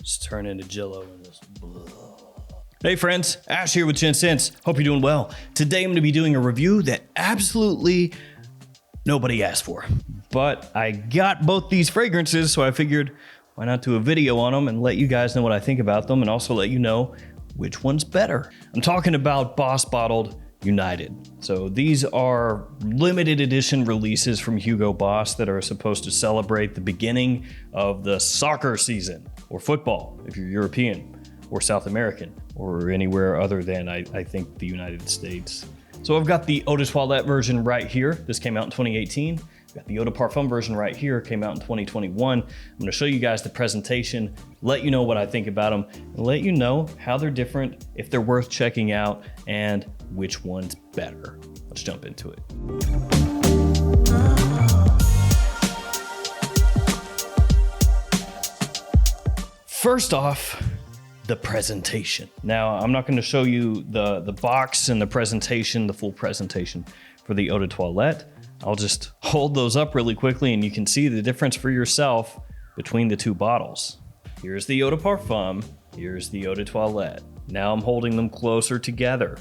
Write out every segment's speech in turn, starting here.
just turn into Jello and just. Hey friends, Ash here with Gents. Hope you're doing well. Today I'm going to be doing a review that absolutely nobody asked for, but I got both these fragrances, so I figured why not do a video on them and let you guys know what I think about them, and also let you know which one's better. I'm talking about Boss Bottled United. So these are limited edition releases from Hugo Boss that are supposed to celebrate the beginning of the soccer season, or football if you're European, or South American, or anywhere other than, I think, the United States. So I've got the Eau de Toilette version right here. This came out in 2018. I've got the Eau de Parfum version right here, came out in 2021. I'm gonna show you guys the presentation, let you know what I think about them, and let you know how they're different, if they're worth checking out, and which one's better. Let's jump into it. First off, the presentation. Now, I'm not gonna show you the box and the presentation, the full presentation for the Eau de Toilette. I'll just hold those up really quickly and you can see the difference for yourself between the two bottles. Here's the Eau de Parfum, here's the Eau de Toilette. Now I'm holding them closer together.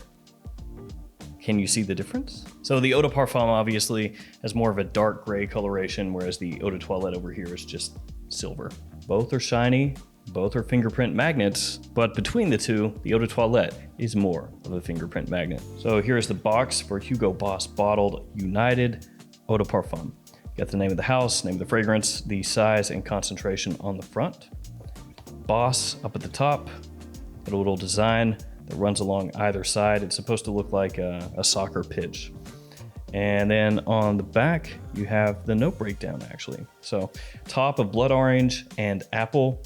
Can you see the difference? So the Eau de Parfum obviously has more of a dark gray coloration, whereas the Eau de Toilette over here is just silver. Both are shiny, both are fingerprint magnets, but between the two, the Eau de Toilette is more of a fingerprint magnet. So here's the box for Hugo Boss Bottled United Eau de Parfum. Got the name of the house, name of the fragrance, the size and concentration on the front. Boss up at the top, got a little design that runs along either side. It's supposed to look like a soccer pitch. And then on the back, you have the note breakdown actually. So top of blood orange and apple,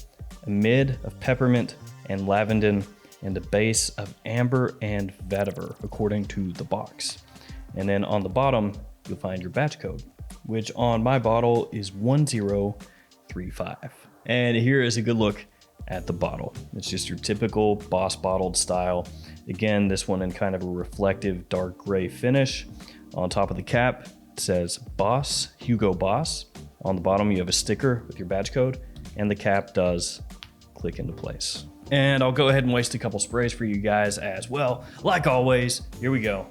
a mid of peppermint and lavender, and a base of amber and vetiver, according to the box. And then on the bottom, you'll find your batch code, which on my bottle is 1035. And here is a good look at the bottle. It's just your typical Boss Bottled style. Again, this one in kind of a reflective dark gray finish. On top of the cap, it says Boss, Hugo Boss. On the bottom, you have a sticker with your batch code, and the cap does click into place. And I'll go ahead and waste a couple sprays for you guys as well. Like always, here we go.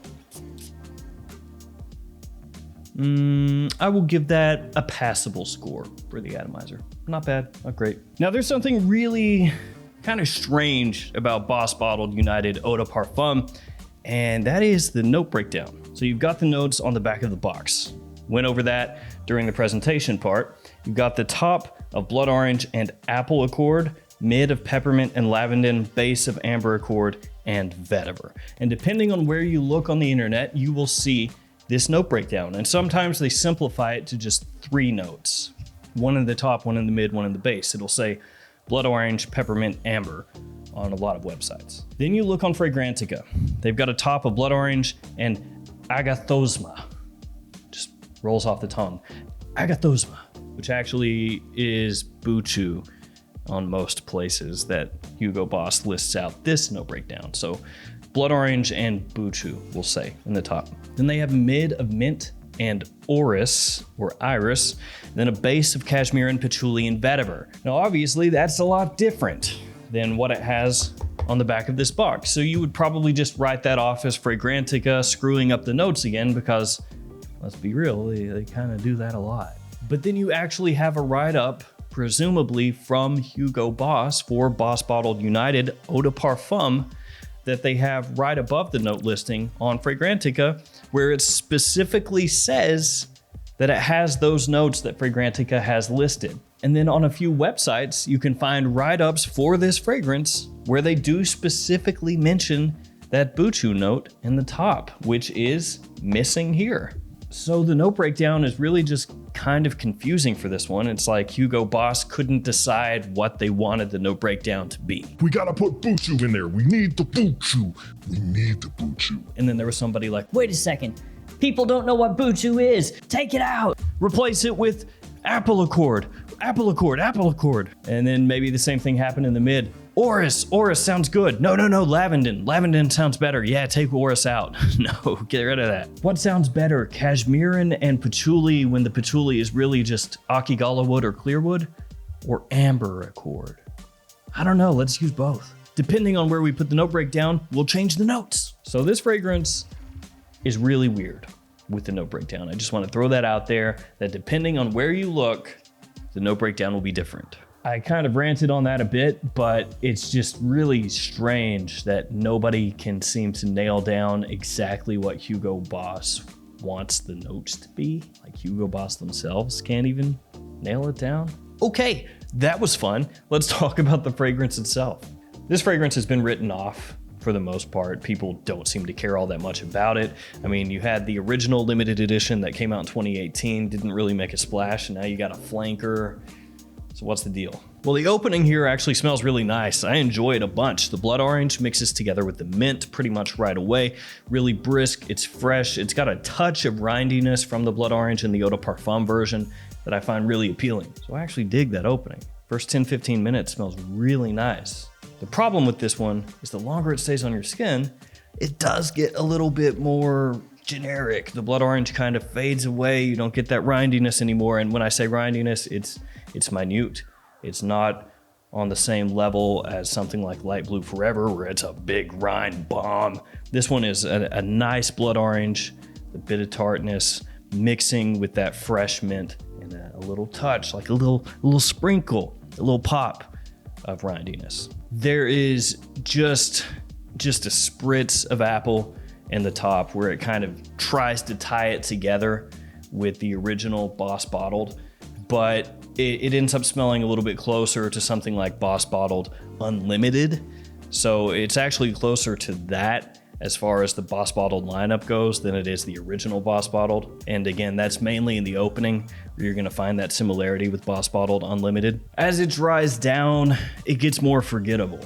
I will give that a passable score for the atomizer. Not bad, not great. Now there's something really kind of strange about Boss Bottled United Eau de Parfum, and that is the note breakdown. So you've got the notes on the back of the box. Went over that during the presentation part. You've got the top of blood orange and apple accord, mid of peppermint and lavender, base of amber accord and vetiver. And depending on where you look on the internet, you will see this note breakdown. And sometimes they simplify it to just 3 notes. One in the top, one in the mid, one in the base. It'll say blood orange, peppermint, amber on a lot of websites. Then you look on Fragrantica. They've got a top of blood orange and agathosma. Just rolls off the tongue. Agathosma, which actually is buchu on most places that Hugo Boss lists out this note breakdown. So blood orange and buchu, we'll say, in the top. Then they have mid of mint and orris, or iris, then a base of cashmere and patchouli and vetiver. Now obviously that's a lot different than what it has on the back of this box. So you would probably just write that off as Fragrantica screwing up the notes again, because let's be real, they kind of do that a lot. But then you actually have a write-up, presumably from Hugo Boss for Boss Bottled United Eau de Parfum, that they have right above the note listing on Fragrantica, where it specifically says that it has those notes that Fragrantica has listed. And then on a few websites, you can find write-ups for this fragrance where they do specifically mention that buchu note in the top, which is missing here. So the note breakdown is really just kind of confusing for this one. It's like Hugo Boss couldn't decide what they wanted the note breakdown to be. We gotta put buchu in there. We need the buchu. We need the buchu. And then there was somebody like, Wait a second. People don't know what buchu is. Take it out. replace it with apple accord, apple accord, apple accord. And then maybe the same thing happened in the mid. Orris sounds good. No, lavender sounds better. Yeah, take Orris out. No, get rid of that. What sounds better, cashmeran and patchouli when the patchouli is really just akigala wood or clear wood, or amber accord? I don't know, let's use both. Depending on where we put the note breakdown, we'll change the notes. So this fragrance is really weird with the note breakdown. I just want to throw that out there, that depending on where you look, the note breakdown will be different. I kind of ranted on that a bit, but it's just really strange that nobody can seem to nail down exactly what Hugo Boss wants the notes to be. Like Hugo Boss themselves can't even nail it down. Okay, that was fun. Let's talk about the fragrance itself. This fragrance has been written off for the most part. People don't seem to care all that much about it. I mean, you had the original limited edition that came out in 2018, didn't really make a splash, and now you got a flanker. So what's the deal? Well, the opening here actually smells really nice. I enjoy it a bunch. The blood orange mixes together with the mint pretty much right away. Really brisk, it's fresh. It's got a touch of rindiness from the blood orange in the Eau de Parfum version that I find really appealing. So I actually dig that opening. First 10-15 minutes smells really nice. The problem with this one is the longer it stays on your skin, it does get a little bit more generic. The blood orange kind of fades away. You don't get that rindiness anymore. And when I say rindiness, it's minute. It's not on the same level as something like Light Blue Forever, where it's a big rind bomb. This one is a nice blood orange, a bit of tartness, mixing with that fresh mint and a little touch, like a little sprinkle, a little pop of rindiness. There is just a spritz of apple in the top where it kind of tries to tie it together with the original Boss Bottled, but it ends up smelling a little bit closer to something like Boss Bottled Unlimited. So it's actually closer to that as far as the Boss Bottled lineup goes than it is the original Boss Bottled. And again, that's mainly in the opening where you're gonna find that similarity with Boss Bottled Unlimited. As it dries down, it gets more forgettable.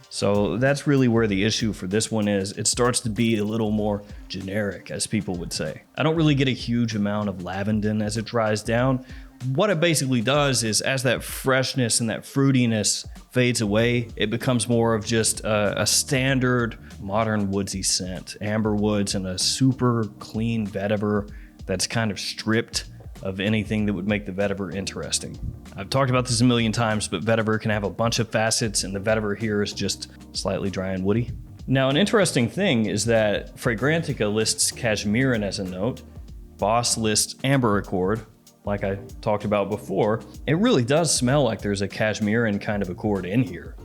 So that's really where the issue for this one is. It starts to be a little more generic, as people would say. I don't really get a huge amount of lavender as it dries down. What it basically does is, as that freshness and that fruitiness fades away, it becomes more of just a standard modern woodsy scent. Amber woods and a super clean vetiver that's kind of stripped of anything that would make the vetiver interesting. I've talked about this a million times, but vetiver can have a bunch of facets, and the vetiver here is just slightly dry and woody. Now, an interesting thing is that Fragrantica lists cashmerean as a note. Boss lists amber accord, like I talked about before. It really does smell like there's a cashmerean kind of accord in here.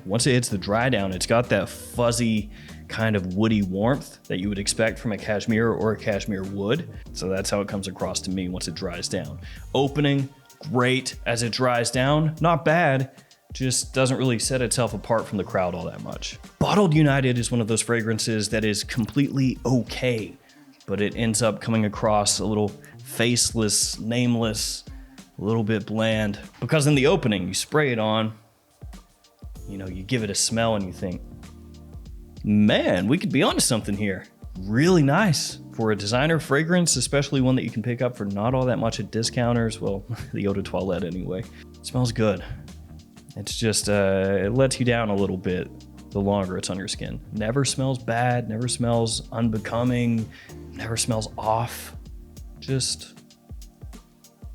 Once it hits the dry down, it's got that fuzzy kind of woody warmth that you would expect from a cashmere or a cashmere wood. So that's how it comes across to me once it dries down. Opening, great. As it dries down, not bad. Just doesn't really set itself apart from the crowd all that much. Bottled United is one of those fragrances that is completely okay, but it ends up coming across a little faceless, nameless, a little bit bland. Because in the opening, you spray it on, you give it a smell and you think, man, we could be onto something here. Really nice for a designer fragrance, especially one that you can pick up for not all that much at discounters. Well, the Eau de Toilette anyway. It smells good. It's just, it lets you down a little bit the longer it's on your skin. Never smells bad, never smells unbecoming, never smells off. Just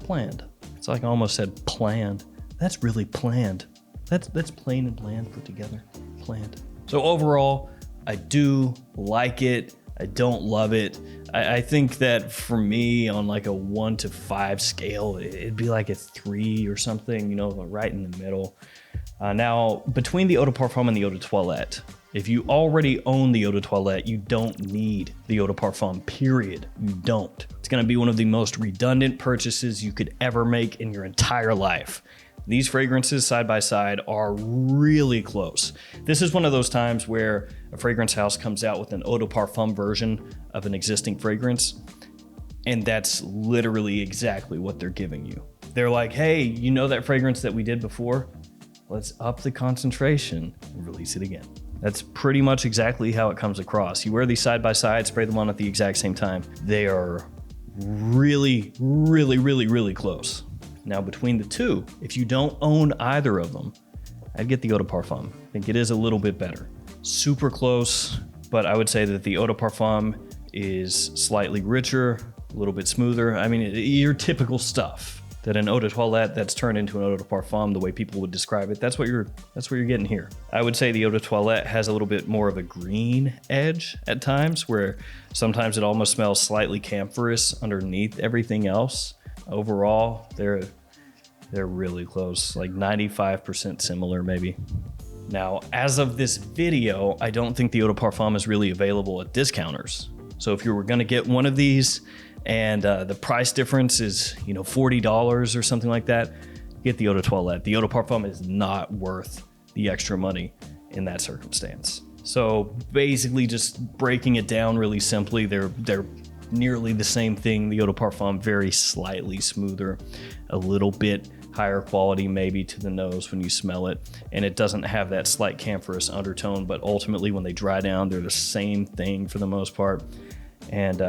bland. It's like I almost said planned. That's really planned. That's plain and bland put together. Planned. So overall, I do like it. I don't love it. I think that for me, on like a 1 to 5 scale, it'd be like a 3 or something, right in the middle. Now, between the Eau de Parfum and the Eau de Toilette, if you already own the Eau de Toilette, you don't need the Eau de Parfum, period. You don't. It's gonna be one of the most redundant purchases you could ever make in your entire life. These fragrances side by side are really close. This is one of those times where a fragrance house comes out with an Eau de Parfum version of an existing fragrance, and that's literally exactly what they're giving you. They're like, hey, that fragrance that we did before? Let's up the concentration and release it again. That's pretty much exactly how it comes across. You wear these side by side, spray them on at the exact same time. They are really, really, really, really close. Now, between the two, if you don't own either of them, I'd get the Eau de Parfum. I think it is a little bit better. Super close, but I would say that the Eau de Parfum is slightly richer, a little bit smoother. I mean, your typical stuff that an eau de toilette that's turned into an eau de parfum, the way people would describe it, that's what you're getting here. I would say the eau de toilette has a little bit more of a green edge at times, where sometimes it almost smells slightly camphorous underneath everything else. Overall, they're really close, like 95% similar maybe. Now, as of this video, I don't think the eau de parfum is really available at discounters. So if you were gonna get one of these and the price difference is, $40 or something like that, get the eau de toilette. The eau de parfum is not worth the extra money in that circumstance. So basically, just breaking it down really simply, they're nearly the same thing. The eau de parfum, very slightly smoother, a little bit higher quality maybe to the nose when you smell it, and it doesn't have that slight camphorous undertone, but ultimately when they dry down, they're the same thing for the most part. And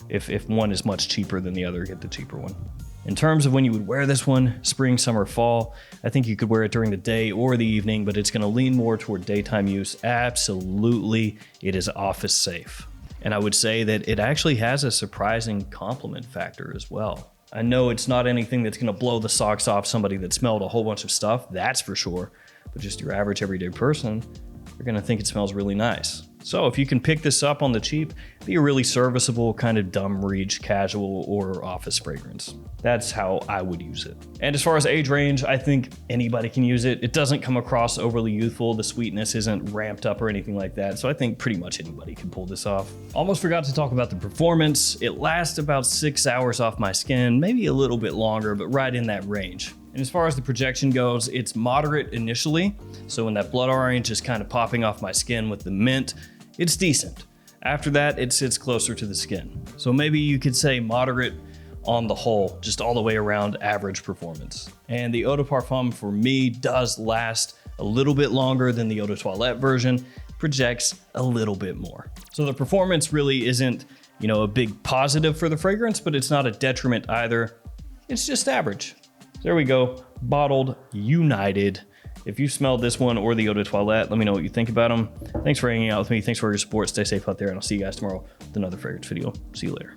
if one is much cheaper than the other, get the cheaper one. In terms of when you would wear this one, spring, summer, fall, I think you could wear it during the day or the evening, but it's gonna lean more toward daytime use. Absolutely, it is office safe. And I would say that it actually has a surprising compliment factor as well. I know it's not anything that's gonna blow the socks off somebody that smelled a whole bunch of stuff, that's for sure, but just your average everyday person, you're gonna think it smells really nice. So if you can pick this up on the cheap, be a really serviceable kind of dumb reach, casual or office fragrance. That's how I would use it. And as far as age range, I think anybody can use it. It doesn't come across overly youthful. The sweetness isn't ramped up or anything like that. So I think pretty much anybody can pull this off. Almost forgot to talk about the performance. It lasts about 6 hours off my skin, maybe a little bit longer, but right in that range. And as far as the projection goes, it's moderate initially. So when that blood orange is kind of popping off my skin with the mint, it's decent. After that, it sits closer to the skin. So maybe you could say moderate on the whole, just all the way around average performance. And the eau de parfum for me does last a little bit longer than the eau de toilette version, projects a little bit more. So the performance really isn't, a big positive for the fragrance, but it's not a detriment either. It's just average. There we go, bottled united. If you smelled this one or the eau de toilette, let me know what you think about them. Thanks for hanging out with me. Thanks for your support. Stay safe out there, and I'll see you guys tomorrow with another fragrance video. See you later.